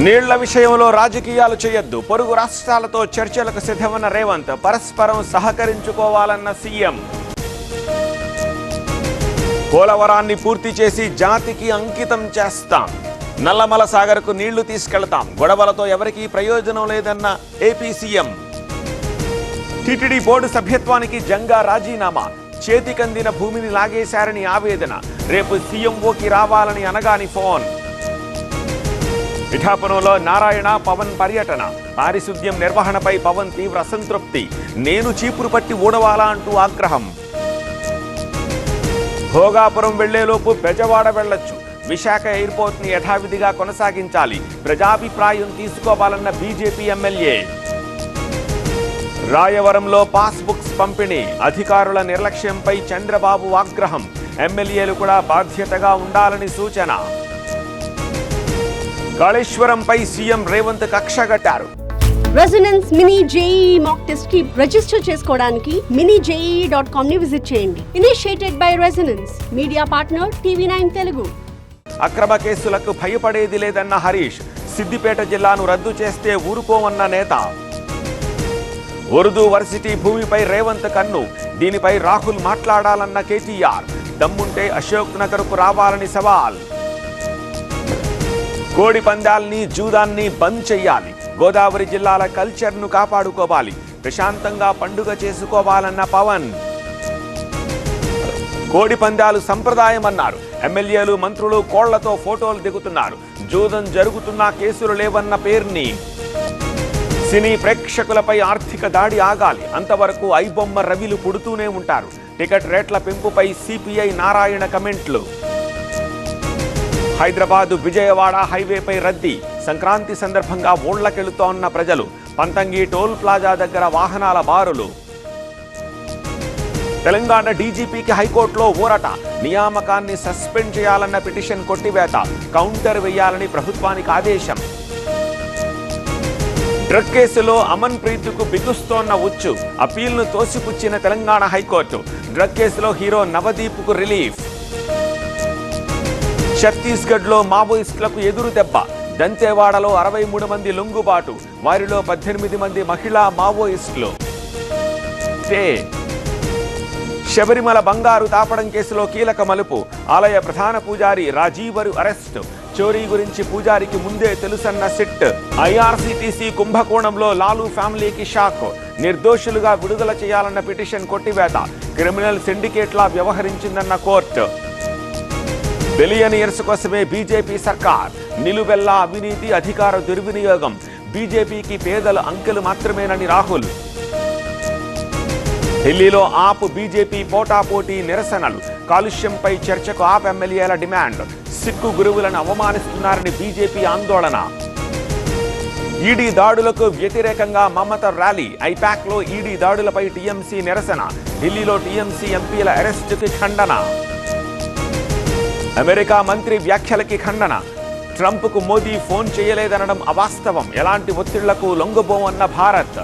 నీళ్ల విషయంలో రాజకీయాలు చేయొద్దు, పొరుగు రాష్ట్రాలతో చర్చలకు సిద్ధమన్న రేవంత్, పరస్పరం సహకరించుకోవాలన్న సీఎం. పోలవరాన్ని పూర్తి చేసి జాతికి అంకితం చేస్తాం, నల్లమల సాగర్కు నీళ్లు తీసుకెళ్తాం, గొడవలతో ఎవరికీ ప్రయోజనం లేదన్న ఏపీ సీఎం. టీటీడీ బోర్డు సభ్యత్వానికి జంగా రాజీనామా, చేతికందిన భూమిని లాగేశారని ఆవేదన, రేపు సీఎంఓకి రావాలని అనగాని ఫోన్. పిఠాపురంలో నారాయణ పవన్ పర్యటన, పారిశుద్ధ్యం నిర్వహణపై పవన్ తీవ్ర అసంతృప్తి, నేను చీపురు పట్టి ఊడవాలా అంటూ ఆగ్రహం. భోగాపురం వెళ్లేలోపు బెజవాడ వెళ్లొచ్చు, విశాఖ ఎయిర్పోర్ట్ ని యథావిధిగా కొనసాగించాలి, ప్రజాభిప్రాయం తీసుకోవాలన్న బీజేపీ ఎమ్మెల్యే. రాయవరంలో పాస్బుక్స్ పంపిణీ, అధికారుల నిర్లక్ష్యంపై చంద్రబాబు ఆగ్రహం, ఎమ్మెల్యేలు కూడా బాధ్యతగా ఉండాలని సూచన. కాళేశ్వరంపై సీఎం రేవంత్ కక్షగట్టారు. Resonance mini JEE mock test కి రిజిస్టర్ చేసుకోవడానికి minijee.com ని విజిట్ చేయండి. Initiated by Resonance, media partner TV9 Telugu. అక్రమ కేసులకు భయపడేది లేదన్న హరీష్, సిద్దిపేట జిల్లాను రద్దు చేస్తే ఊరుకోమన్న నేత. ఉర్దూ వర్సిటీ భూమిపై రేవంత్ కన్ను, దీనిపై రాహుల్ మాట్లాడాలన్న కేటీఆర్, దమ్ముంటే అశోక్ నగర్కు రావాలని సవాల్. కోడి పందాల్ని జూదాన్ని బంద్ చెయ్యాలి, గోదావరి జిల్లాల కల్చర్ను కాపాడుకోవాలి, ప్రశాంతంగా పండుగ చేసుకోవాలన్న పవన్. కోడి పందాలు సంప్రదాయమన్నారు, ఎమ్మెల్యేలు మంత్రులు కోళ్లతో ఫోటోలు దిగుతున్నారు, జూదం జరుగుతున్న కేసులు లేవన్న పేర్ని. సినీ ప్రేక్షకులపై ఆర్థిక దాడి ఆగాలి, అంతవరకు ఐబొమ్మ రవిలు పుడుతూనే ఉంటారు, టికెట్ రేట్ల పెంపుపై సిపిఐ నారాయణ కమెంట్లు. హైదరాబాద్ విజయవాడ హైవేపై రద్దీ, సంక్రాంతి సందర్భంగా ఊళ్లకెళుతోన్న ప్రజలు, పంతంగి టోల్ ప్లాజా దగ్గర వాహనాల బారులు. తెలంగాణ డీజీపీకి హైకోర్టులో ఊరట, నియామకాన్ని సస్పెండ్ చేయాలన్న పిటిషన్ కొట్టివేత, కౌంటర్ వేయాలని ప్రభుత్వానికి ఆదేశం. డ్రగ్ కేసులో అమన్ ప్రీత్కు బిగుస్తోన్న ఉచ్చు, అపీల్ను తోసిపుచ్చిన తెలంగాణ హైకోర్టు, డ్రగ్ కేసులో హీరో నవదీప్కు రిలీఫ్. ఛత్తీస్గఢ్లో మావోయిస్టులకు ఎదురు దెబ్బ, దంతేవాడలో 63 మంది లొంగుబాటు, వారిలో 18 మంది మహిళా మావోయిస్టులు. శబరిమల బంగారు తాపడం కేసులో కీలక మలుపు, ఆలయ ప్రధాన పూజారి రాజీవరు అరెస్టు, చోరీ గురించి పూజారికి ముందే తెలుసన్న సిట్. ఐఆర్సీటీసీ కుంభకోణంలో లాలూ ఫ్యామిలీకి షాక్, నిర్దోషులుగా విడుదల చేయాలన్న పిటిషన్ కొట్టివేత, క్రిమినల్ సిండికేట్లా వ్యవహరించిందన్న కోర్టు. బిలియనియర్స్ కోసమే బీజేపీ సర్కార్, నిలువెల్లా అవినీతి అధికార దుర్వినియోగం, బీజేపీకి పేదల అంకెలు మాత్రమేనని రాహుల్. ఢిల్లీలో ఆప్ బీజేపీ పోటాపోటీ నిరసనలు, కాలుష్యంపై చర్చకు ఆప్ ఎమ్మెల్యేల డిమాండ్, సిక్కు గురువులను అవమానిస్తున్నారని బీజేపీ ఆందోళన. ఈడీ దాడులకు వ్యతిరేకంగా మమత ర్యాలీ, ఐపాక్లో ఈడీ దాడులపై టీఎంసీ నిరసన, ఢిల్లీలో టీఎంసీ ఎంపీల అరెస్టుకి ఖండన. అమెరికా మంత్రి వ్యాఖ్యలకి ఖండన, ట్రంప్కు మోదీ ఫోన్ చేయలేదనడం అవాస్తవం, ఎలాంటి ఒత్తిళ్లకు లొంగబోమన్న భారత్.